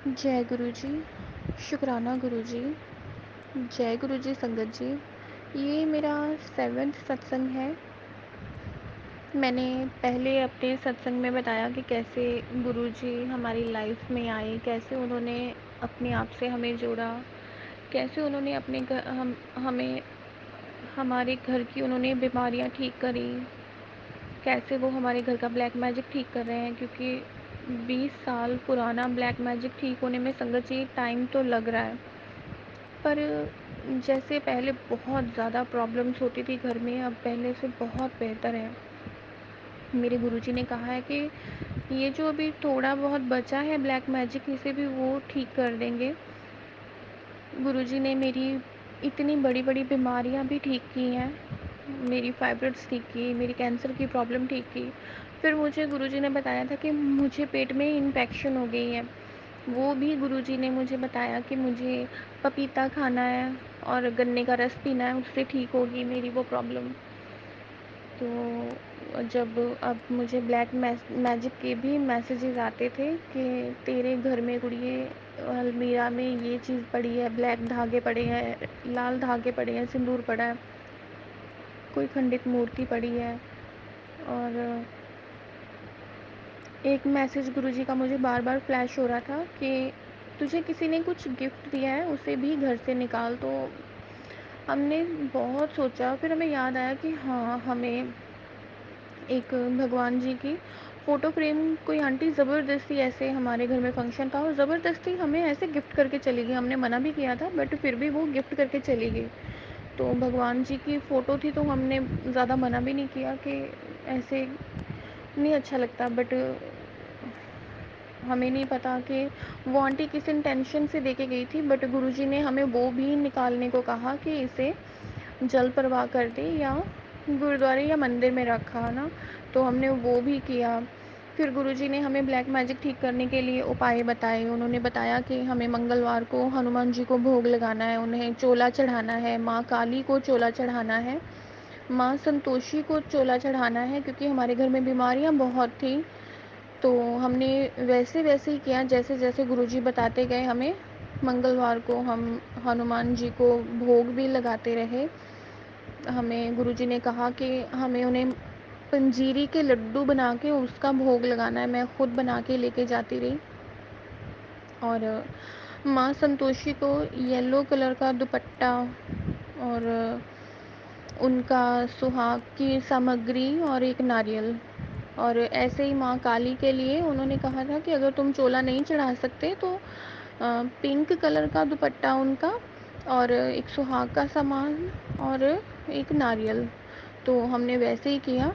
जय गुरु जी, शुकराना गुरु जी, जय गुरु जी संगत जी। ये मेरा 7th सत्संग है। मैंने पहले अपने सत्संग में बताया कि कैसे गुरु जी हमारी लाइफ में आए, कैसे उन्होंने अपने आप से हमें जोड़ा, कैसे उन्होंने अपने हमें हमारे घर की उन्होंने बीमारियां ठीक करी, कैसे वो हमारे घर का ब्लैक मैजिक ठीक कर रहे हैं, क्योंकि 20 साल पुराना ब्लैक मैजिक ठीक होने में संगत जी टाइम तो लग रहा है। पर जैसे पहले बहुत ज़्यादा प्रॉब्लम्स होती थी घर में, अब पहले से बहुत बेहतर है। मेरे गुरुजी ने कहा है कि ये जो अभी थोड़ा बहुत बचा है ब्लैक मैजिक, इसे भी वो ठीक कर देंगे। गुरुजी ने मेरी इतनी बड़ी बड़ी बीमारियां भी ठीक की हैं, मेरी फाइब्रोइड्स ठीक की, मेरी कैंसर की प्रॉब्लम ठीक की। फिर मुझे गुरुजी ने बताया था कि मुझे पेट में इन्फेक्शन हो गई है, वो भी गुरुजी ने मुझे बताया कि मुझे पपीता खाना है और गन्ने का रस पीना है, उससे ठीक होगी मेरी वो प्रॉब्लम। तो जब अब मुझे ब्लैक मैजिक के भी मैसेजेस आते थे कि तेरे घर में कुड़िए अलमीरा में ये चीज़ पड़ी है, ब्लैक धागे पड़े हैं, लाल धागे पड़े हैं, सिंदूर पड़ा है, कोई खंडित मूर्ति पड़ी है। और एक मैसेज गुरुजी का मुझे बार बार फ्लैश हो रहा था कि तुझे किसी ने कुछ गिफ्ट दिया है, उसे भी घर से निकाल। तो हमने बहुत सोचा, फिर हमें याद आया कि हाँ, हमें एक भगवान जी की फ़ोटो फ्रेम कोई आंटी ज़बरदस्ती, ऐसे हमारे घर में फंक्शन था और ज़बरदस्ती हमें ऐसे गिफ्ट करके चली गई। हमने मना भी किया था बट फिर भी वो गिफ्ट करके चली गई। तो भगवान जी की फ़ोटो थी तो हमने ज़्यादा मना भी नहीं किया कि ऐसे नहीं अच्छा लगता। बट हमें नहीं पता कि वो आंटी किस इंटेंशन से दे के गई थी, बट गुरुजी ने हमें वो भी निकालने को कहा कि इसे जल प्रवाह कर दे या गुरुद्वारे या मंदिर में रखा ना। तो हमने वो भी किया। फिर गुरुजी ने हमें ब्लैक मैजिक ठीक करने के लिए उपाय बताए। उन्होंने बताया कि हमें मंगलवार को हनुमान जी को भोग लगाना है, उन्हें चोला चढ़ाना है, माँ काली को चोला चढ़ाना है, माँ संतोषी को चोला चढ़ाना है, क्योंकि हमारे घर में बीमारियाँ बहुत थी। तो हमने वैसे वैसे ही किया जैसे जैसे गुरुजी बताते गए हमें। मंगलवार को हम हनुमान जी को भोग भी लगाते रहे। हमें गुरुजी ने कहा कि हमें उन्हें पंजीरी के लड्डू बना के उसका भोग लगाना है। मैं खुद बना के लेके जाती रही। और माँ संतोषी को येलो कलर का दुपट्टा और उनका सुहाग की सामग्री और एक नारियल। और ऐसे ही माँ काली के लिए उन्होंने कहा था कि अगर तुम चोला नहीं चढ़ा सकते तो पिंक कलर का दुपट्टा उनका और एक सुहाग का सामान और एक नारियल। तो हमने वैसे ही किया।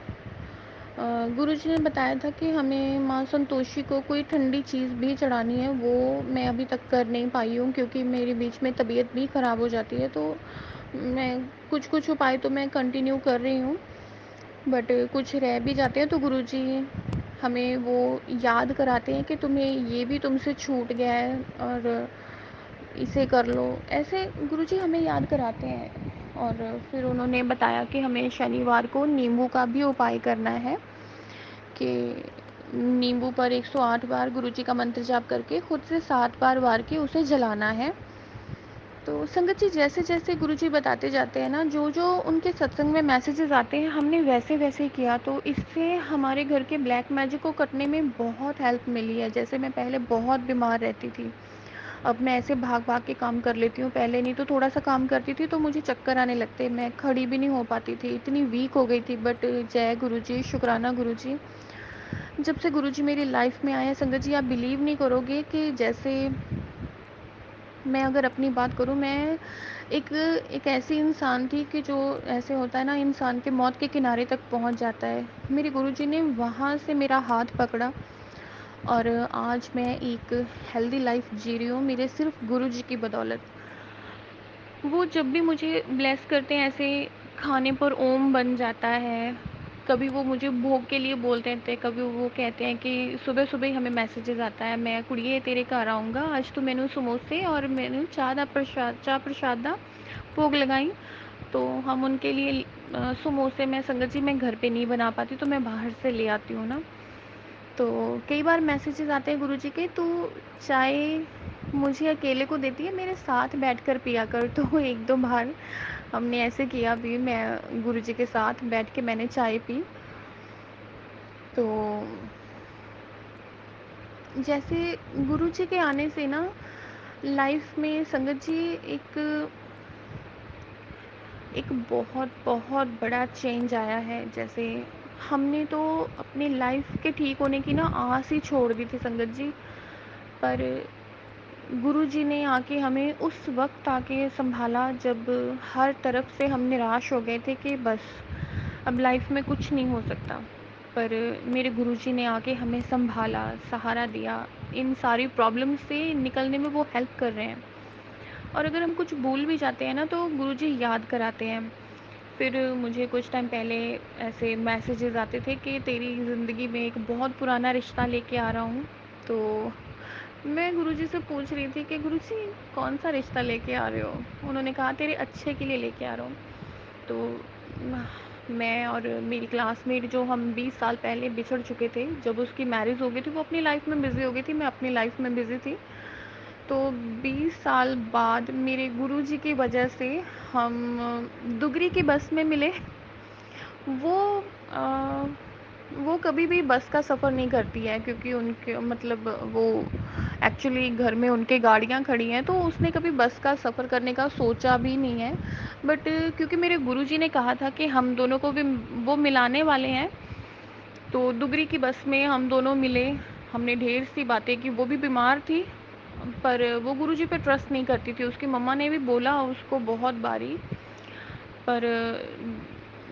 गुरुजी ने बताया था कि हमें माँ संतोषी को कोई ठंडी चीज़ भी चढ़ानी है, वो मैं अभी तक कर नहीं पाई हूँ क्योंकि मेरी बीच में तबीयत भी ख़राब हो जाती है। तो मैं कुछ कुछ उपाय तो मैं कंटिन्यू कर रही हूँ, बट कुछ रह भी जाते हैं। तो गुरुजी हमें वो याद कराते हैं कि तुम्हें ये भी तुमसे छूट गया है और इसे कर लो। ऐसे गुरुजी हमें याद कराते हैं। और फिर उन्होंने बताया कि हमें शनिवार को नींबू का भी उपाय करना है कि नींबू पर 108 बार गुरुजी का मंत्र जाप करके खुद से 7 बार वार के उसे जलाना है। तो संगत जी जैसे जैसे गुरुजी बताते जाते हैं ना, जो जो उनके सत्संग में मैसेजेस आते हैं, हमने वैसे वैसे ही किया। तो इससे हमारे घर के ब्लैक मैजिक को कटने में बहुत हेल्प मिली है। जैसे मैं पहले बहुत बीमार रहती थी, अब मैं ऐसे भाग भाग के काम कर लेती हूँ। पहले नहीं तो थोड़ा सा काम करती थी तो मुझे चक्कर आने लगते, मैं खड़ी भी नहीं हो पाती थी, इतनी वीक हो गई थी। बट जय गुरुजी, शुक्राना गुरुजी, जब से गुरुजी मेरी लाइफ में आए हैं संगत जी, आप बिलीव नहीं करोगे कि जैसे मैं अगर अपनी बात करूँ, मैं एक एक ऐसी इंसान थी कि जो ऐसे होता है ना, इंसान के मौत के किनारे तक पहुँच जाता है। मेरे गुरुजी ने वहाँ से मेरा हाथ पकड़ा और आज मैं एक हेल्दी लाइफ जी रही हूँ, मेरे सिर्फ गुरुजी की बदौलत। वो जब भी मुझे ब्लेस करते हैं, ऐसे खाने पर ओम बन जाता है। कभी वो मुझे भोग के लिए बोलते थे, कभी वो कहते हैं कि सुबह सुबह ही हमें मैसेजेस आता है, मैं कुड़िए तेरे घर आऊँगा, आज तो मैंने समोसे और मैंने चाह प्रसाद दा भोग लगाई। तो हम उनके लिए समोसे, मैं संगत जी मैं घर पे नहीं बना पाती तो मैं बाहर से ले आती हूँ ना। तो कई बार मैसेजेस आते हैं गुरुजी के, "तू चाय मुझे अकेले को देती है, मेरे साथ बैठकर पिया कर।" तो 1-2 बार हमने ऐसे किया भी, मैं गुरुजी के साथ बैठ के मैंने चाय पी। तो जैसे गुरुजी के आने से ना लाइफ में संगत जी एक एक बहुत बहुत बड़ा चेंज आया है। जैसे हमने तो अपनी लाइफ के ठीक होने की ना आस ही छोड़ दी थी संगत जी, पर गुरुजी ने आके हमें उस वक्त आके संभाला जब हर तरफ से हम निराश हो गए थे कि बस अब लाइफ में कुछ नहीं हो सकता। पर मेरे गुरुजी ने आके हमें संभाला, सहारा दिया। इन सारी प्रॉब्लम से निकलने में वो हेल्प कर रहे हैं। और अगर हम कुछ भूल भी जाते हैं ना तो गुरुजी याद कराते हैं। फिर मुझे कुछ टाइम पहले ऐसे मैसेजेस आते थे कि तेरी ज़िंदगी में एक बहुत पुराना रिश्ता लेके आ रहा हूँ। तो मैं गुरुजी से पूछ रही थी कि गुरुजी कौन सा रिश्ता लेके आ रहे हो? उन्होंने कहा तेरे अच्छे के लिए लेके आ रहा हूँ। तो मैं और मेरी क्लासमेट जो हम 20 साल पहले बिछड़ चुके थे, जब उसकी मैरिज हो गई थी, वो अपनी लाइफ में बिज़ी हो गई थी, मैं अपनी लाइफ में बिज़ी थी। तो 20 साल बाद मेरे गुरुजी की वजह से हम दुगरी की बस में मिले। वो अ, वो कभी भी बस का सफ़र नहीं करती है, क्योंकि उनके मतलब वो एक्चुअली घर में उनके गाड़ियाँ खड़ी हैं, तो उसने कभी बस का सफ़र करने का सोचा भी नहीं है। बट क्योंकि मेरे गुरुजी ने कहा था कि हम दोनों को भी वो मिलाने वाले हैं, तो दुगरी की बस में हम दोनों मिले। हमने ढेर सी बातें की। वो भी बीमार थी, पर वो गुरुजी पे ट्रस्ट नहीं करती थी। उसकी मम्मा ने भी बोला उसको बहुत बारी, पर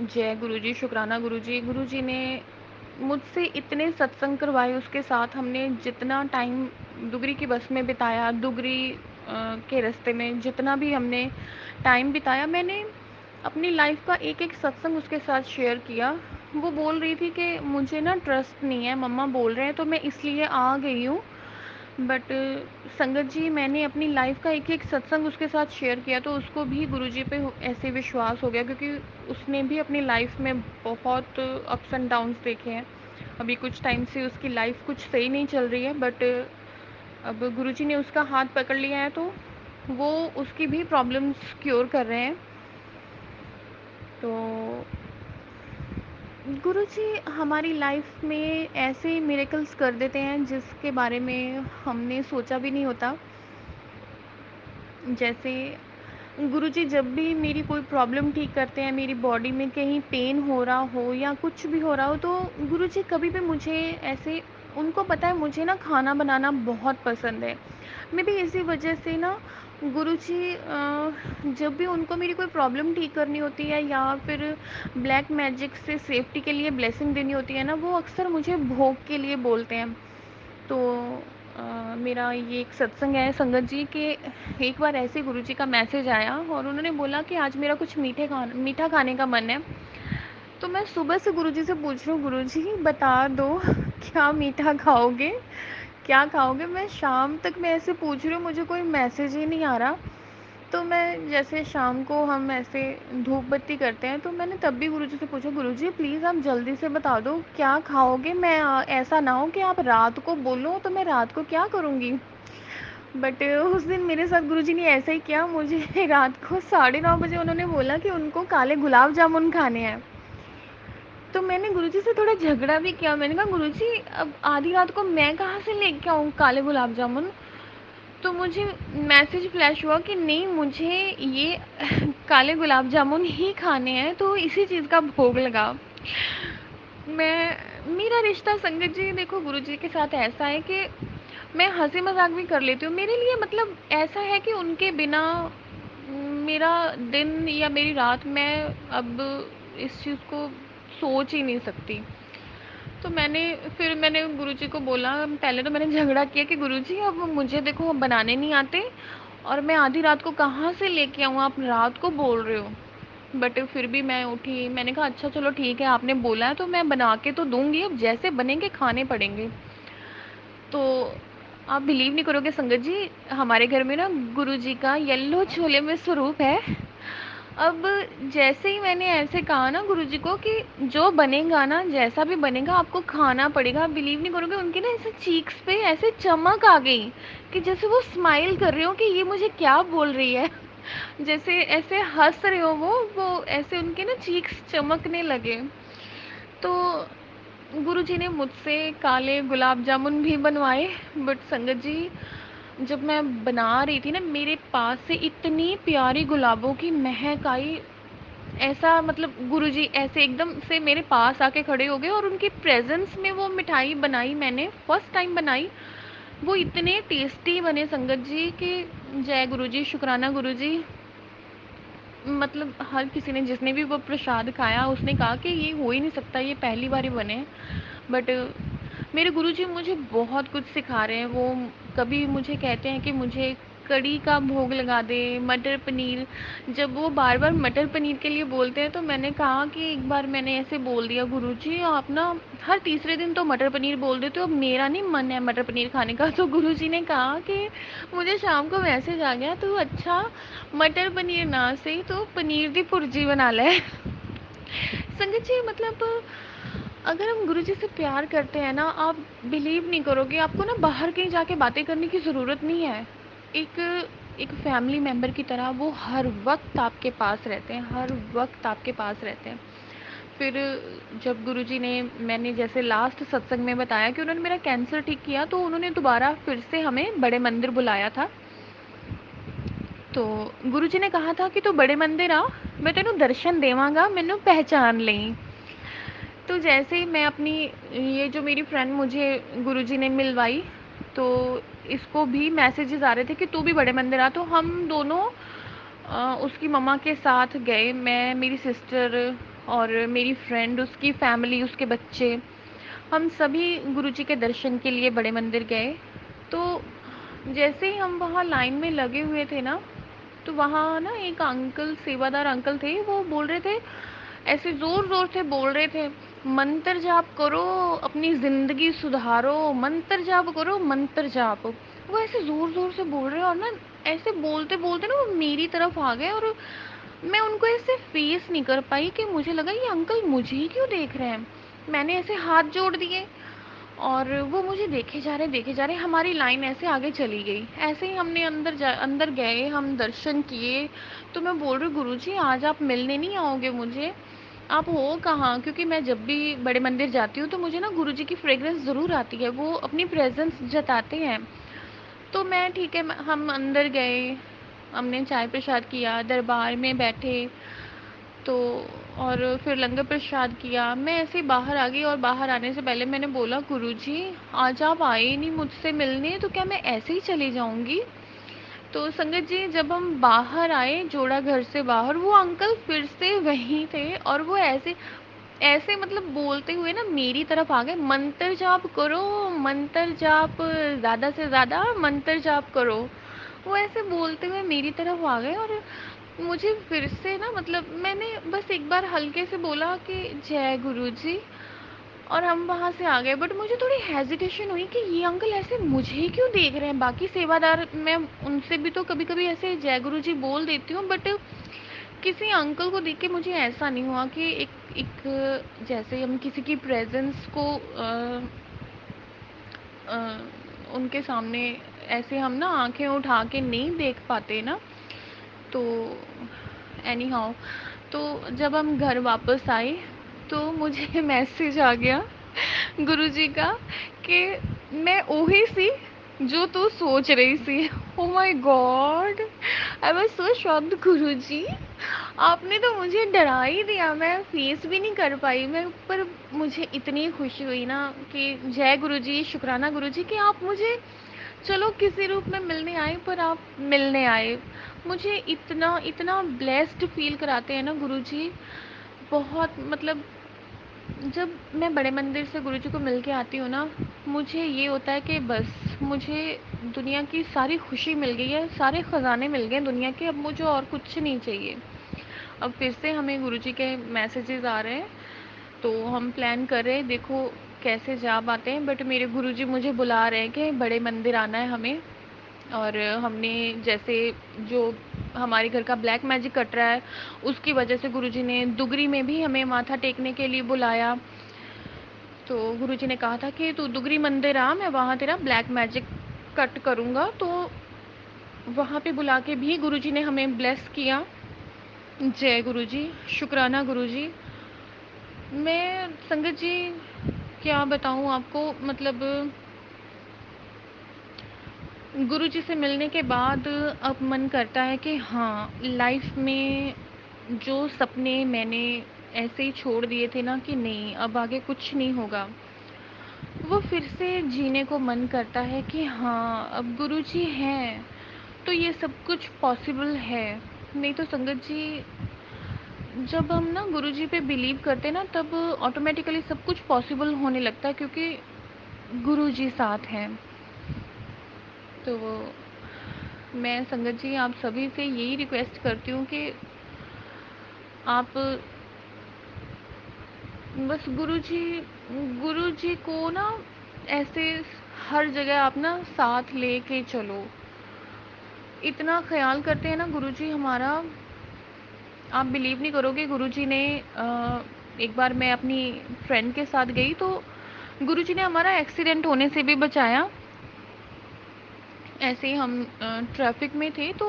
जय गुरुजी, शुक्राना गुरुजी। गुरुजी ने मुझसे इतने सत्संग करवाए उसके साथ। हमने जितना टाइम दुगरी की बस में बिताया, दुगरी के रास्ते में जितना भी हमने टाइम बिताया, मैंने अपनी लाइफ का एक-एक सत्संग उसके साथ शेयर किया। वो बोल रही थी कि मुझे ना ट्रस्ट नहीं है, मम्मा बोल रहे हैं तो मैं इसलिए आ गई हूँ। बट संगत जी, मैंने अपनी लाइफ का एक-एक सत्संग उसके साथ शेयर किया तो उसको भी गुरुजी पे ऐसे विश्वास हो गया, क्योंकि उसने भी अपनी लाइफ में बहुत अप्स एंड डाउन्स देखे हैं। अभी कुछ टाइम से उसकी लाइफ कुछ सही नहीं चल रही है, बट अब गुरुजी ने उसका हाथ पकड़ लिया है, तो वो उसकी भी प्रॉब्लम्स क्योर कर रहे हैं। तो गुरुजी हमारी लाइफ में ऐसे मिरेकल्स कर देते हैं जिसके बारे में हमने सोचा भी नहीं होता। जैसे गुरुजी जब भी मेरी कोई प्रॉब्लम ठीक करते हैं, मेरी बॉडी में कहीं पेन हो रहा हो या कुछ भी हो रहा हो, तो गुरुजी कभी भी मुझे ऐसे, उनको पता है मुझे ना खाना बनाना बहुत पसंद है। मे बी इसी वजह से ना गुरुजी जब भी उनको मेरी कोई प्रॉब्लम ठीक करनी होती है या फिर ब्लैक मैजिक से सेफ्टी के लिए ब्लेसिंग देनी होती है ना, वो अक्सर मुझे भोग के लिए बोलते हैं। तो मेरा ये एक सत्संग है संगत जी के। एक बार ऐसे गुरुजी का मैसेज आया और उन्होंने बोला कि आज मेरा कुछ मीठा खाने का मन है। तो मैं सुबह से गुरुजी से पूछ रही हूँ, गुरुजी बता दो क्या मीठा खाओगे, क्या खाओगे? मैं शाम तक मैं ऐसे पूछ रही हूँ, मुझे कोई मैसेज ही नहीं आ रहा। तो मैं जैसे शाम को हम ऐसे धूप बत्ती करते हैं, तो मैंने तब भी गुरुजी से पूछा, गुरुजी प्लीज़ आप जल्दी से बता दो क्या खाओगे? मैं ऐसा ना हो कि आप रात को बोलो तो मैं रात को क्या करूँगी? बट उस दिन मेरे साथ गुरुजी ने ऐसा ही किया। मुझे रात को 9:30 बजे उन्होंने बोला कि उनको काले गुलाब जामुन खाने हैं। तो मैंने गुरुजी से थोड़ा झगड़ा भी किया। मैंने कहा, गुरुजी अब आधी रात को मैं कहाँ से लेके आऊँ काले गुलाब जामुन? तो मुझे मैसेज फ्लैश हुआ कि नहीं, मुझे ये काले गुलाब जामुन ही खाने हैं, तो इसी चीज़ का भोग लगा। मेरा रिश्ता संगत जी देखो गुरुजी के साथ ऐसा है कि मैं हंसी मजाक भी कर लेती हूँ। मेरे लिए मतलब ऐसा है कि उनके बिना मेरा दिन या मेरी रात, मैं अब इस चीज़ को सोच ही नहीं सकती। तो मैंने गुरुजी को बोला, पहले तो मैंने झगड़ा किया कि गुरुजी अब मुझे देखो अब बनाने नहीं आते और मैं आधी रात को कहाँ से लेके आऊँ, आप रात को बोल रहे हो। बट फिर भी मैं उठी, मैंने कहा अच्छा चलो ठीक है, आपने बोला है तो मैं बना के तो दूंगी, अब जैसे बनेंगे खाने पड़ेंगे। तो आप बिलीव नहीं करोगे संगत जी, हमारे घर में ना गुरुजी का येलो छोले में स्वरूप है। अब जैसे ही मैंने ऐसे कहा ना गुरुजी को कि जो बनेगा ना, जैसा भी बनेगा आपको खाना पड़ेगा, आप बिलीव नहीं करोगे उनके ना ऐसे चीक्स पे ऐसे चमक आ गई कि जैसे वो स्माइल कर रहे हो कि ये मुझे क्या बोल रही है। जैसे ऐसे हंस रहे हो वो ऐसे उनके ना चीक्स चमकने लगे। तो गुरुजी ने मुझसे काले गुलाब जामुन भी बनवाए। बट संगत जी, जब मैं बना रही थी ना, मेरे पास से इतनी प्यारी गुलाबों की महक आई, ऐसा मतलब गुरुजी ऐसे एकदम से मेरे पास आके खड़े हो गए और उनकी प्रेजेंस में वो मिठाई बनाई, मैंने फर्स्ट टाइम बनाई। वो इतने टेस्टी बने संगत जी कि जय गुरुजी, शुक्राना गुरुजी। मतलब हर किसी ने, जिसने भी वो प्रसाद खाया उसने कहा कि ये हो ही नहीं सकता, ये पहली बार ही बने। बट मेरे गुरुजी मुझे बहुत कुछ सिखा रहे हैं। वो कभी मुझे कहते हैं कि मुझे कड़ी का भोग लगा दे, मटर पनीर। जब वो बार बार मटर पनीर के लिए बोलते हैं तो मैंने कहा कि एक बार मैंने ऐसे बोल दिया, गुरुजी आप ना हर तीसरे दिन तो मटर पनीर बोल देते हो, अब मेरा नहीं मन है मटर पनीर खाने का। तो गुरुजी ने कहा कि मुझे शाम को मैसेज आ गया, तो अच्छा मटर पनीर ना सही तो पनीर दी भुर्जी बना ले। संगत जी, मतलब अगर हम गुरुजी से प्यार करते हैं ना, आप बिलीव नहीं करोगे, आपको ना बाहर कहीं जाके बातें करने की ज़रूरत नहीं है। एक एक फैमिली मेंबर की तरह वो हर वक्त आपके पास रहते हैं, हर वक्त आपके पास रहते हैं। फिर जब गुरुजी ने, मैंने जैसे लास्ट सत्संग में बताया कि उन्होंने मेरा कैंसर ठीक किया, तो उन्होंने दोबारा फिर से हमें बड़े मंदिर बुलाया था। तो गुरुजी ने कहा था कि तू बड़े मंदिर आ, मैं तेनों दर्शन देवांगा, मैनू पहचान लई। तो जैसे ही मैं अपनी, ये जो मेरी फ्रेंड मुझे गुरुजी ने मिलवाई, तो इसको भी मैसेजेस आ रहे थे कि तू भी बड़े मंदिर आ। तो हम दोनों उसकी मम्मा के साथ गए, मैं, मेरी सिस्टर और मेरी फ्रेंड, उसकी फैमिली, उसके बच्चे, हम सभी गुरुजी के दर्शन के लिए बड़े मंदिर गए। तो जैसे ही हम वहाँ लाइन में लगे हुए थे ना, तो वहाँ ना एक अंकल, सेवादार अंकल थे, वो बोल रहे थे, ऐसे जोर जोर से बोल रहे थे, मंत्र जाप करो, अपनी जिंदगी सुधारो, मंत्र जाप करो, मंत्र जाप। वो ऐसे जोर जोर से बोल रहे हैं और ना ऐसे बोलते बोलते ना वो मेरी तरफ आ गए, और मैं उनको ऐसे फेस नहीं कर पाई कि मुझे लगा ये अंकल मुझे ही क्यों देख रहे हैं। मैंने ऐसे हाथ जोड़ दिए और वो मुझे देखे जा रहे, हमारी लाइन ऐसे आगे चली गई। ऐसे ही हमने अंदर गए, हम दर्शन किए। तो मैं बोल रही हूँ, गुरुजी आज आप मिलने नहीं आओगे मुझे, आप हो कहाँ? क्योंकि मैं जब भी बड़े मंदिर जाती हूँ तो मुझे ना गुरुजी की फ्रेग्रेंस ज़रूर आती है, वो अपनी प्रेजेंस जताते हैं। तो मैं, ठीक है, हम अंदर गए, हमने चाय प्रसाद किया, दरबार में बैठे, तो और फिर लंगर प्रसाद किया। मैं ऐसे ही बाहर आ गई और बाहर आने से पहले मैंने बोला, गुरुजी आज आप आए ही नहीं मुझसे मिलने, तो क्या मैं ऐसे ही चली जाऊंगी? तो संगत जी, जब हम बाहर आए जोड़ा घर से बाहर, वो अंकल फिर से वहीं थे और वो ऐसे ऐसे मतलब बोलते हुए ना मेरी तरफ आ गए, मंत्र जाप करो, मंत्र जाप, ज़्यादा से ज़्यादा मंत्र जाप करो। वो ऐसे बोलते हुए मेरी तरफ आ गए और मुझे फिर से ना, मतलब मैंने बस एक बार हल्के से बोला कि जय गुरु जी, और हम वहाँ से आ गए। बट मुझे थोड़ी हेजिटेशन हुई कि ये अंकल ऐसे मुझे क्यों देख रहे हैं। बाकी सेवादार, मैं उनसे भी तो कभी कभी ऐसे जय गुरु जी बोल देती हूँ, बट किसी अंकल को देख के मुझे ऐसा नहीं हुआ कि एक एक जैसे हम किसी की प्रेजेंस को अ, उनके सामने ऐसे हम ना आंखें उठा के नहीं देख पाते ना। तो एनी हाउ, तो जब हम घर वापस आए तो मुझे मैसेज आ गया गुरुजी का कि मैं वही सी जो तू सोच रही सी। Oh my god, I was so shocked गुरुजी, आपने तो मुझे डरा ही दिया, मैं फेस भी नहीं कर पाई मैं। पर मुझे इतनी खुशी हुई ना कि जय गुरुजी, शुक्राना गुरुजी कि आप मुझे, चलो किसी रूप में मिलने आए, पर आप मिलने आए। मुझे इतना इतना ब्लेस्ड फील कराते हैं ना गुरुजी, बहुत, मतलब जब मैं बड़े मंदिर से गुरुजी को मिल के आती हूँ ना, मुझे ये होता है कि बस मुझे दुनिया की सारी खुशी मिल गई है, सारे ख़जाने मिल गए दुनिया के, अब मुझे और कुछ नहीं चाहिए। अब फिर से हमें गुरुजी के मैसेजेस आ रहे हैं, तो हम प्लान कर रहे हैं, देखो कैसे जा पाते हैं। बट मेरे गुरुजी मुझे बुला रहे हैं कि बड़े मंदिर आना है हमें। और हमने जैसे जो हमारे घर का ब्लैक मैजिक कट रहा है, उसकी वजह से गुरुजी ने दुगरी में भी हमें माथा टेकने के लिए बुलाया। तो गुरुजी ने कहा था कि तू दुगरी मंदिर आ, मैं वहाँ तेरा ब्लैक मैजिक कट करूँगा। तो वहाँ पे बुला के भी गुरुजी ने हमें ब्लेस किया। जय गुरुजी, शुक्राना गुरुजी। मैं संगत जी क्या बताऊँ आपको, मतलब गुरुजी से मिलने के बाद अब मन करता है कि हाँ, लाइफ में जो सपने मैंने ऐसे ही छोड़ दिए थे ना कि नहीं अब आगे कुछ नहीं होगा, वो फिर से जीने को मन करता है कि हाँ, अब गुरुजी हैं तो ये सब कुछ पॉसिबल है। नहीं तो संगत जी, जब हम ना गुरुजी पे बिलीव करते हैं ना, तब ऑटोमेटिकली सब कुछ पॉसिबल होने लगता है, क्योंकि गुरुजी साथ हैं। तो मैं संगत जी आप सभी से यही रिक्वेस्ट करती हूँ कि आप बस गुरुजी को ना ऐसे हर जगह आप ना साथ लेके चलो। इतना ख्याल करते हैं ना गुरुजी हमारा, आप बिलीव नहीं करोगे। गुरुजी ने एक बार मैं अपनी फ्रेंड के साथ गई तो गुरुजी ने हमारा एक्सीडेंट होने से भी बचाया। ऐसे ही हम ट्रैफिक में थे तो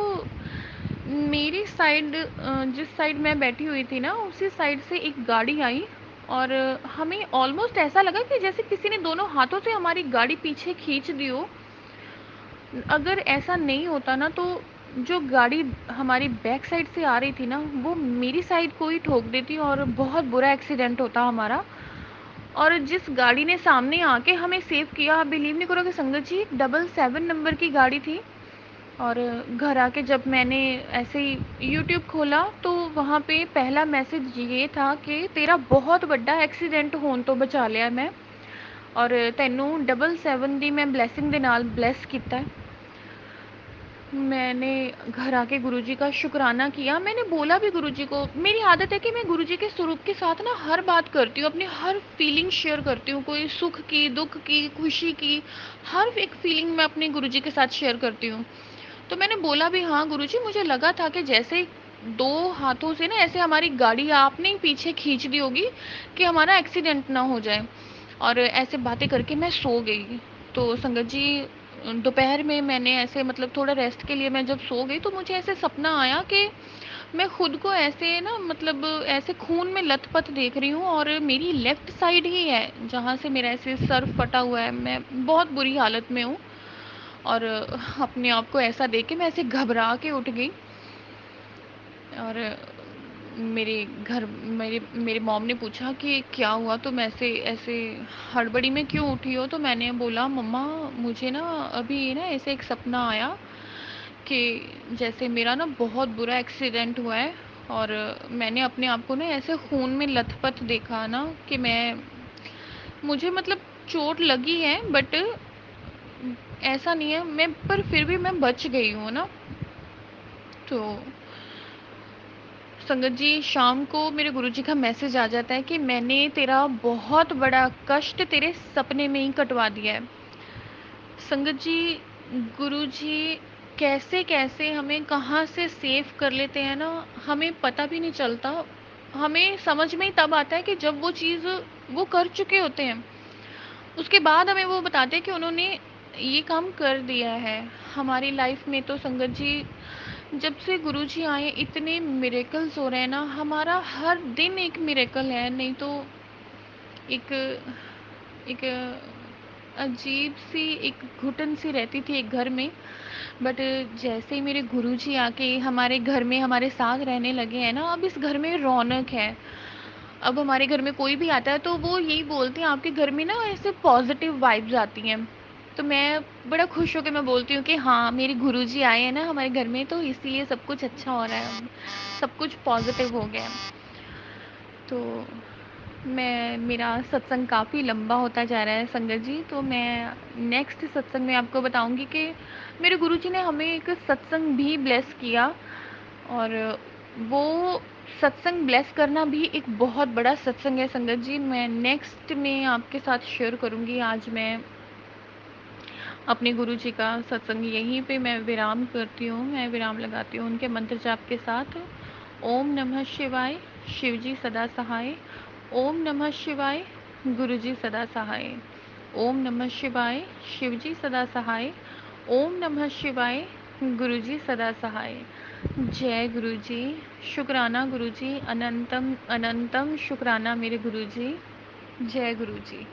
मेरी साइड, जिस साइड मैं बैठी हुई थी ना, उसी साइड से एक गाड़ी आई और हमें ऑलमोस्ट ऐसा लगा कि जैसे किसी ने दोनों हाथों से हमारी गाड़ी पीछे खींच दी हो। अगर ऐसा नहीं होता ना, तो जो गाड़ी हमारी बैक साइड से आ रही थी ना, वो मेरी साइड को ही ठोक देती और बहुत बुरा एक्सीडेंट होता हमारा। और जिस गाड़ी ने सामने आके हमें सेव किया, आप बिलीव नहीं करोगे संगत जी, 777 नंबर की गाड़ी थी। और घर आके जब मैंने ऐसे ही यूट्यूब खोला तो वहाँ पे पहला मैसेज ये था कि तेरा बहुत बड़ा एक्सीडेंट होने तो बचा लिया मैं, और तैनू 777 दी मैं ब्लैसिंग दे नाल ब्लैस किया है। मैंने घर आके गुरुजी का शुक्राना किया। मैंने बोला भी गुरुजी को, मेरी आदत है कि मैं गुरुजी के स्वरूप के साथ ना हर बात करती हूँ, अपनी हर फीलिंग शेयर करती हूँ, कोई सुख की, दुख की, खुशी की, हर एक फीलिंग मैं अपने गुरुजी के साथ शेयर करती हूँ। तो मैंने बोला भी, हाँ गुरुजी, मुझे लगा था कि जैसे दो हाथों से ना ऐसे हमारी गाड़ी आपने ही पीछे खींच दी होगी कि हमारा एक्सीडेंट ना हो जाए। और ऐसे बातें करके मैं सो गई। तो संगत जी, दोपहर में मैंने ऐसे मतलब थोड़ा रेस्ट के लिए मैं जब सो गई तो मुझे ऐसे सपना आया कि मैं खुद को ऐसे ना, मतलब ऐसे खून में लथपथ देख रही हूँ और मेरी लेफ्ट साइड ही है जहाँ से मेरा ऐसे सर फटा हुआ है, मैं बहुत बुरी हालत में हूँ। और अपने आप को ऐसा देख के मैं ऐसे घबरा के उठ गई। और मेरे घर मेरे मेरे मॉम ने पूछा कि क्या हुआ, तुम ऐसे ऐसे हड़बड़ी में क्यों उठी हो? तो मैंने बोला, मम्मा मुझे ना अभी ना ऐसे एक सपना आया कि जैसे मेरा ना बहुत बुरा एक्सीडेंट हुआ है और मैंने अपने आप को ना ऐसे खून में लथपथ देखा ना कि मैं, मुझे मतलब चोट लगी है बट ऐसा नहीं है मैं, पर फिर भी मैं बच गई हूँ ना। तो संगत जी, शाम को मेरे गुरुजी का मैसेज आ जाता है कि मैंने तेरा बहुत बड़ा कष्ट तेरे सपने में ही कटवा दिया है। संगत जी, गुरुजी कैसे कैसे हमें कहाँ से सेव कर लेते हैं ना, हमें पता भी नहीं चलता। हमें समझ में ही तब आता है कि जब वो चीज़ वो कर चुके होते हैं, उसके बाद हमें वो बताते हैं कि उन्होंने ये काम कर दिया है हमारी लाइफ में। तो संगत जी, जब से गुरुजी आए इतने मिरेकल्स हो रहे हैं ना, हमारा हर दिन एक मिरेकल है। नहीं तो एक एक अजीब सी एक घुटन सी रहती थी एक घर में। बट जैसे ही मेरे गुरुजी आके हमारे घर में हमारे साथ रहने लगे हैं ना, अब इस घर में रौनक है। अब हमारे घर में कोई भी आता है तो वो यही बोलते हैं, आपके घर में ना ऐसे पॉजिटिव वाइब्स आती हैं। तो मैं बड़ा खुश होकर मैं बोलती हूँ कि हाँ, मेरे गुरुजी आए हैं ना हमारे घर में, तो इसलिए सब कुछ अच्छा हो रहा है, सब कुछ पॉजिटिव हो गया है। तो मैं, मेरा सत्संग काफ़ी लंबा होता जा रहा है संगत जी, तो मैं नेक्स्ट सत्संग में आपको बताऊंगी कि मेरे गुरुजी ने हमें एक सत्संग भी ब्लेस किया। और वो सत्संग ब्लेस करना भी एक बहुत बड़ा सत्संग है संगत जी, मैं नेक्स्ट में आपके साथ शेयर करूंगी। आज मैं अपने गुरु जी का सत्संग यहीं पे मैं विराम करती हूँ, मैं विराम लगाती हूँ उनके मंत्र जाप के साथ। ओम नमः शिवाय, शिव जी सदा सहाय। ओम नमः शिवाय, गुरु जी सदा सहाय। ओम नमः शिवाय, शिव जी सदा सहाय। ओम नमः शिवाय, गुरु जी सदा सहाय। जय गुरु जी। शुक्राना गुरु जी, अनंतम अनंतम शुक्राना मेरे गुरु जी। जय गुरु जी।